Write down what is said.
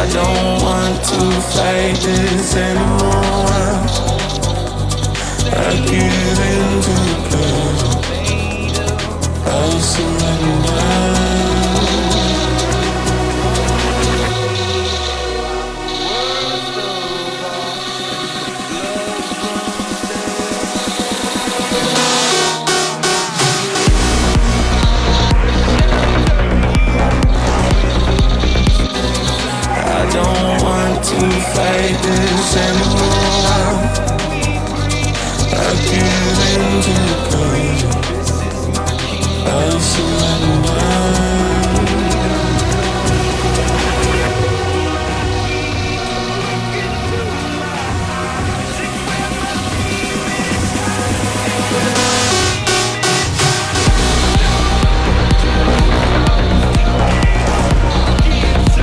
I don't want to fight this anymore. I give in to the pleasure. I surrender. To fight this anymore. I give in to the pleasure. I surrender.